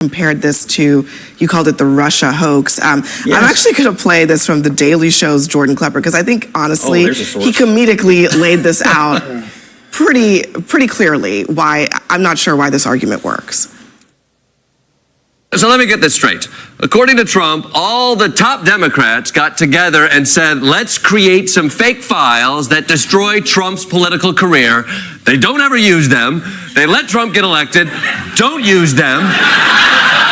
compared this to, you called it the Russia hoax. Yes. I'm actually going to play this from The Daily Show's Jordan Klepper, because I think, honestly, he comedically laid this out pretty clearly, why I'm not sure why this argument works. So let me get this straight. According to Trump, all the top Democrats got together and said, let's create some fake files that destroy Trump's political career. They don't ever use them. They let Trump get elected. Don't use them.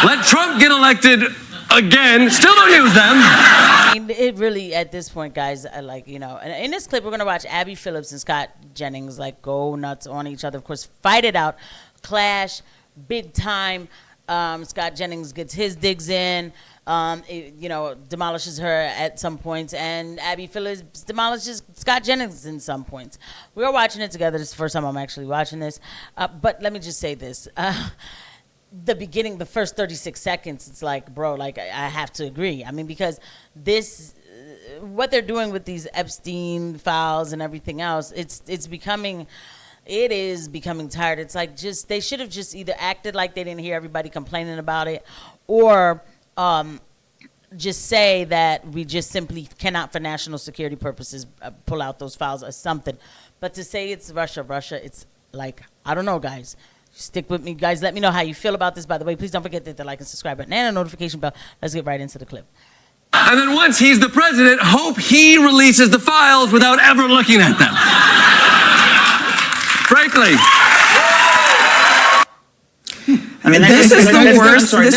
Let Trump get elected again. Still don't use them. I mean, it really, at this point, guys, and in this clip, we're going to watch Abby Phillips and Scott Jennings, go nuts on each other. Of course, fight it out, clash, big time. Scott Jennings gets his digs in, demolishes her at some points, and Abby Phillips demolishes Scott Jennings in some points. We are watching it together. This is the first time I'm actually watching this. But let me just say this. The beginning, the first 36 seconds, it's bro, I have to agree. I mean, because this, what they're doing with these Epstein files and everything else, it is becoming tired. It's they should have just either acted like they didn't hear everybody complaining about it, or just say that we just simply cannot, for national security purposes, pull out those files or something. But to say it's Russia, it's I don't know, guys. Stick with me, guys. Let me know how you feel about this. By the way, please don't forget to hit the like and subscribe button and a notification bell. Let's get right into the clip. And then once he's the president, hope he releases the files without ever looking at them. Frankly. I mean, this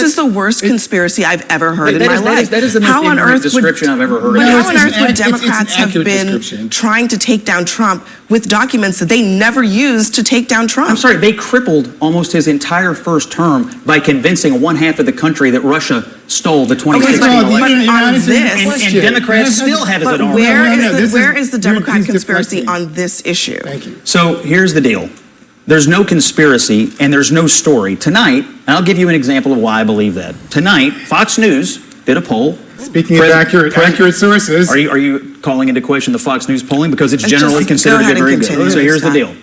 is the worst conspiracy I've ever heard in my life. That is the most ignorant description I've ever heard. How on earth would Democrats have been trying to take down Trump with documents that they never used to take down Trump? I'm sorry, they crippled almost his entire first term by convincing one half of the country that Russia stole the 2016 election. And Democrats still have it at all. Where is the Democrat conspiracy on this issue? Thank you. So here's the deal. There's no conspiracy and there's no story. Tonight, and I'll give you an example of why I believe that. Tonight, Fox News did a poll. Speaking of accurate sources. Are you calling into question the Fox News polling? Because it's generally considered to be very good. So here's the deal.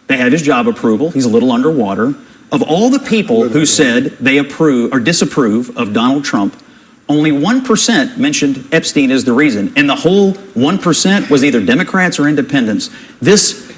They have his job approval. He's a little underwater. Of all the people who said they approve or disapprove of Donald Trump, only 1% mentioned Epstein as the reason. And the whole 1% was either Democrats or independents. This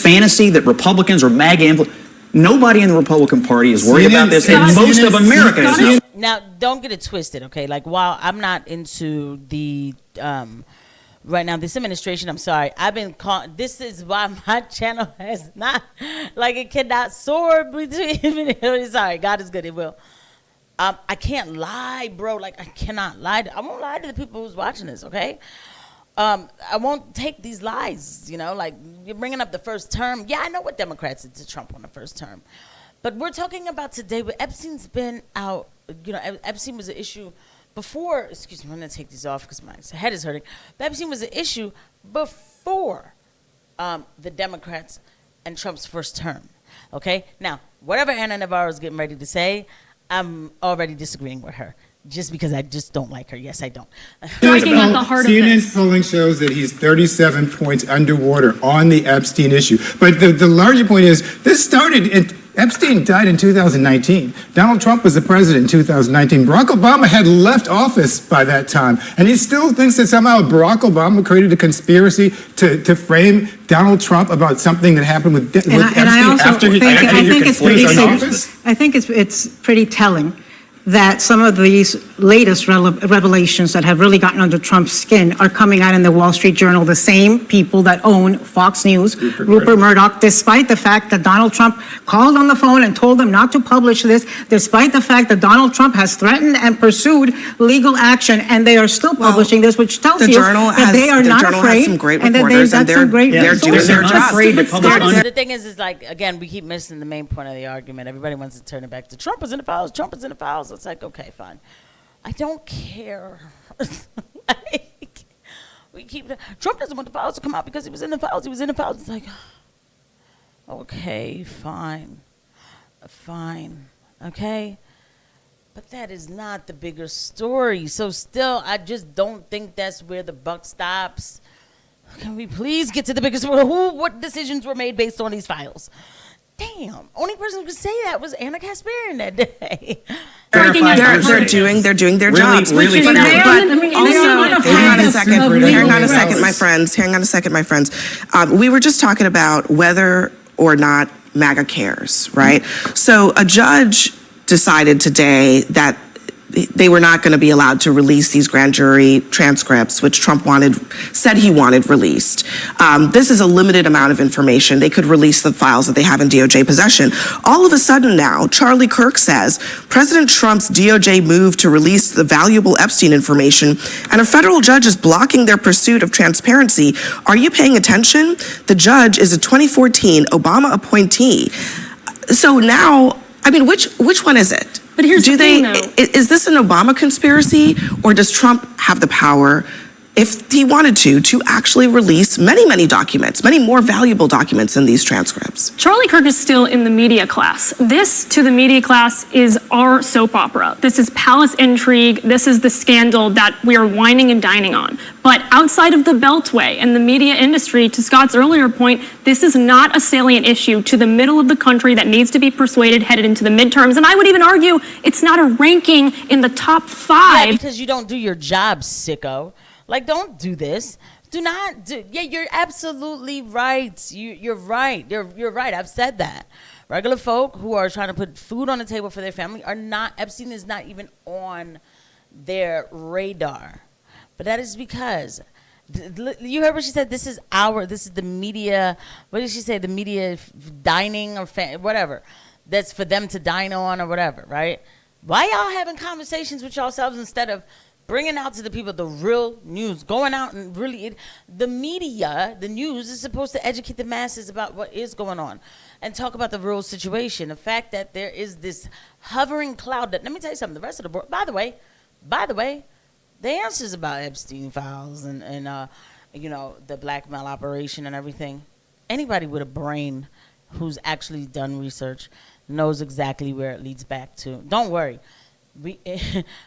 fantasy that Republicans or MAGA, nobody in the Republican Party is worried about this, and most of America is. Now, don't get it twisted, okay? While I'm not into the, right now, this administration, I'm sorry, I've been calling, this is why my channel has not, it cannot soar between, sorry, God is good, it will. I can't lie, bro, I cannot lie. I won't lie to the people who's watching this, okay? I won't take these lies, you're bringing up the first term. Yeah, I know what Democrats did to Trump on the first term. But we're talking about today, but Epstein's been out, Epstein was an issue before, excuse me, I'm going to take these off because my head is hurting. But Epstein was an issue before the Democrats and Trump's first term, okay? Now, whatever Anna Navarro is getting ready to say, I'm already disagreeing with her. Just because I just don't like her. Yes, I don't. Striking at the heart CNN's polling shows that he's 37 points underwater on the Epstein issue. But the larger point is, this started, Epstein died in 2019. Donald Trump was the president in 2019. Barack Obama had left office by that time. And he still thinks that somehow Barack Obama created a conspiracy to frame Donald Trump about something that happened with Epstein after he conflicted in office. I think it's pretty telling that some of these latest revelations that have really gotten under Trump's skin are coming out in the Wall Street Journal, the same people that own Fox News, Rupert Murdoch, despite the fact that Donald Trump called on the phone and told them not to publish this, despite the fact that Donald Trump has threatened and pursued legal action, and they are still publishing this, which tells you that they are not afraid, and that they've got some great resources. They're not afraid to publish. The thing is again, we keep missing the main point of the argument. Everybody wants to turn it back to Trump is in the files, Trump is in the files. It's okay, fine. I don't care. Trump doesn't want the files to come out because he was in the files. He was in the files. It's okay, fine. Okay? But that is not the bigger story. So still, I just don't think that's where the buck stops. Can we please get to the bigger story? What decisions were made based on these files? Damn, only person who could say that was Anna Kasparian that day. They're doing their jobs. Really But also, hang on a second, my friends. We were just talking about whether or not MAGA cares, right? So a judge decided today that they were not going to be allowed to release these grand jury transcripts, which Trump said he wanted released. This is a limited amount of information. They could release the files that they have in DOJ possession. All of a sudden now, Charlie Kirk says President Trump's DOJ moved to release the valuable Epstein information, and a federal judge is blocking their pursuit of transparency. Are you paying attention? The judge is a 2014 Obama appointee. So now, I mean, which one is it? But here's the thing, though. Is this an Obama conspiracy, or does Trump have the power, if he wanted to actually release many, many documents, many more valuable documents in these transcripts? Charlie Kirk is still in the media class. This, to the media class, is our soap opera. This is palace intrigue. This is the scandal that we are whining and dining on. But outside of the Beltway and the media industry, to Scott's earlier point, this is not a salient issue to the middle of the country that needs to be persuaded headed into the midterms. And I would even argue it's not a ranking in the top 5. Yeah, because you don't do your job, sicko. Like, don't do this. Do not do. Yeah, you're absolutely right. You're right. You're right. I've said that. Regular folk who are trying to put food on the table for their family are not. Epstein is not even on their radar. But that is because you heard what she said. This is the media. What did she say? The media dining or whatever. That's for them to dine on or whatever, right? Why y'all having conversations with yourselves instead of bringing out to the people the real news, going out and really, the media, the news is supposed to educate the masses about what is going on and talk about the real situation. The fact that there is this hovering cloud that, let me tell you something, the rest of the board, by the way, the answers about Epstein files and the blackmail operation and everything, anybody with a brain who's actually done research knows exactly where it leads back to. Don't worry.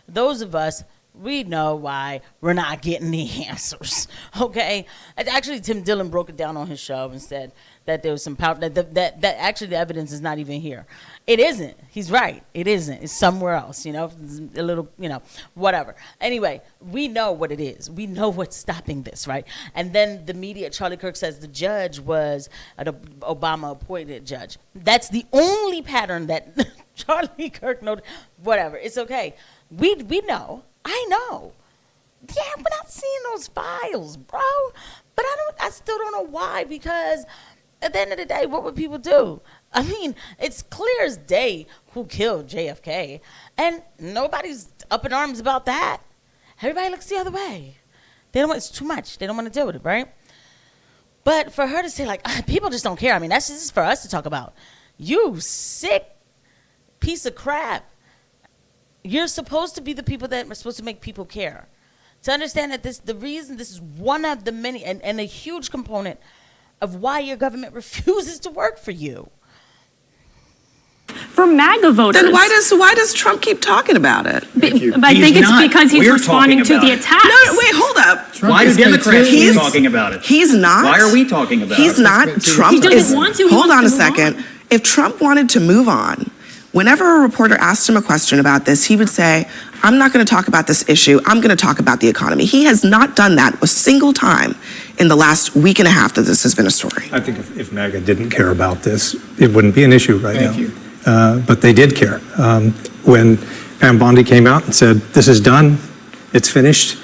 Those of us, we know why we're not getting the answers, okay? Actually, Tim Dillon broke it down on his show and said that there was some power, that actually the evidence is not even here. It isn't. He's right. It isn't. It's somewhere else, a little, whatever. Anyway, we know what it is. We know what's stopping this, right? And then the media, Charlie Kirk says the judge was an Obama-appointed judge. That's the only pattern that Charlie Kirk noted. Whatever. It's okay. We know. I know. Yeah, we're not seeing those files, bro. But I still don't know why, because at the end of the day, what would people do? I mean, it's clear as day who killed JFK, and nobody's up in arms about that. Everybody looks the other way. It's too much. They don't want to deal with it, right? But for her to say, like, people just don't care. I mean, this is for us to talk about. You sick piece of crap. You're supposed to be the people that are supposed to make people care. To understand that the reason this is one of the many and a huge component of why your government refuses to work for you. For MAGA voters. Then why does Trump keep talking about it? I think it's because he's responding to the attacks. No, wait, hold up. Why do Democrats keep talking about it? He's not. Why are we talking about it? He's not. Trump he doesn't want to. Hold on a second. If Trump wanted to move on, whenever a reporter asked him a question about this, he would say, I'm not going to talk about this issue. I'm going to talk about the economy. He has not done that a single time in the last week and a half that this has been a story. I think if MAGA didn't care about this, it wouldn't be an issue right now. Thank you. But they did care. When Pam Bondi came out and said, this is done, it's finished,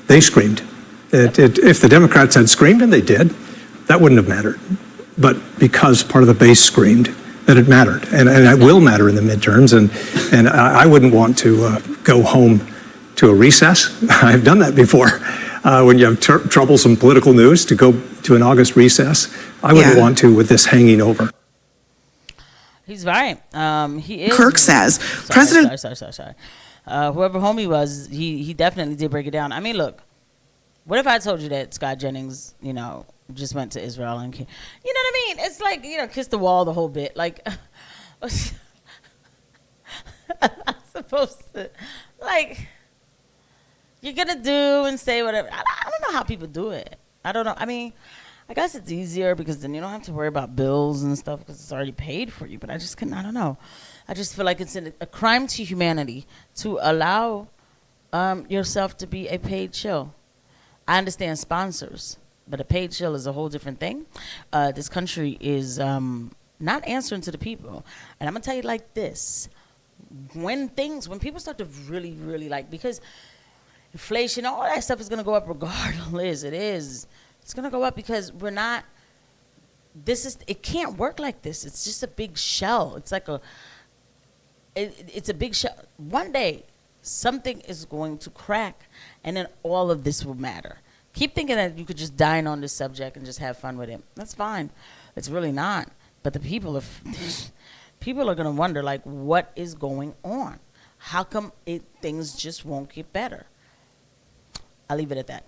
they screamed. If the Democrats had screamed, and they did, that wouldn't have mattered. But because part of the base screamed, that it mattered, and it will matter in the midterms, and I wouldn't want to go home to a recess. I've done that before. When you have troublesome political news, to go to an August recess, I wouldn't want to with this hanging over. He's right. He is. Kirk says, President. Sorry. Whoever homie was, he definitely did break it down. I mean, look, what if I told you that Scott Jennings, just went to Israel and, you know what I mean? It's like, kiss the wall the whole bit. Like, I'm not supposed to, like, you're going to do and say whatever. I don't know how people do it. I don't know. I mean, I guess it's easier because then you don't have to worry about bills and stuff because it's already paid for you. But I just couldn't. I don't know. I just feel like it's a crime to humanity to allow yourself to be a paid shill. I understand sponsors, but a paid shill is a whole different thing. This country is not answering to the people, and I'm gonna tell you like this: when people start to really, really because inflation, all that stuff is gonna go up regardless. It is. It's gonna go up because we're not. It can't work like this. It's just a big shell. It's like it's a big shell. One day, something is going to crack, and then all of this will matter. Keep thinking that you could just dine on this subject and just have fun with it. That's fine. It's really not. But the people are gonna wonder what is going on? How come things just won't get better? I'll leave it at that.